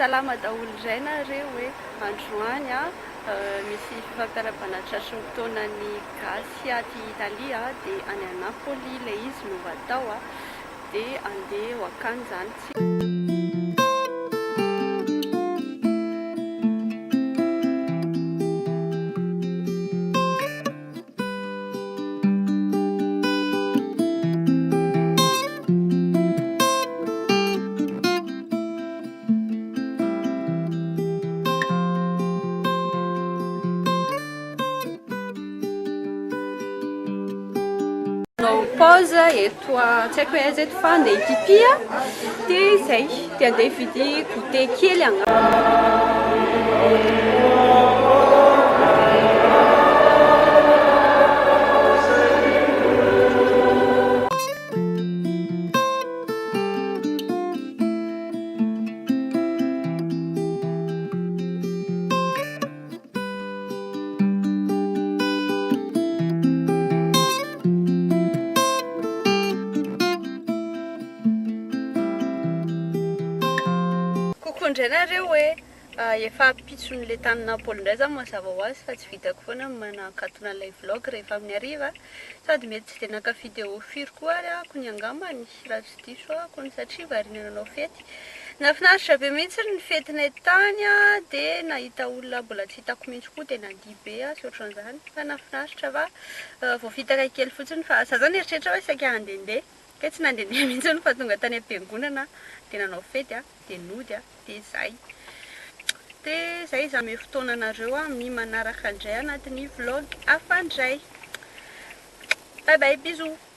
Salama daholo indray nareo hoe androany misy fifampiarabana tratry ny taonan'ny gasy aty Italia dia any Napoli ilay izy no atao dia andeha ho akany zany. Pause eto tsy haiko hoe aiza eto fa andeha hikipia dia izay dia andeha hividy goûter kely Nareo hoe efa pitson'le tany Napoli indray zany mazava ho azy fa tsy vitako foana manakatona ilay vlog rehefa amin'ny hariva sady mety tsy dia naka vidéo firy koa ary ako ny angambany raha tsy diso ako ny satria variana nanao fety. Nahafinaritra be mihitsy ny fetinay tany dia nahita olona mbola tsy hitako mihitsy koa dia nandihy be sy ohatran'izany fa nahafinaritra fa vao vita kay kely fotsiny fa za zany eritreritra hoe saika handehandeha ka tsy nandehandeha mihitsy fa tonga tany am-piangonana dia nanao fety dia nody dia izay. Dia izay za me fotoana anareo amin'ny manaraka indray anatin'ny vlog hafa indray. Bye bye, bisous.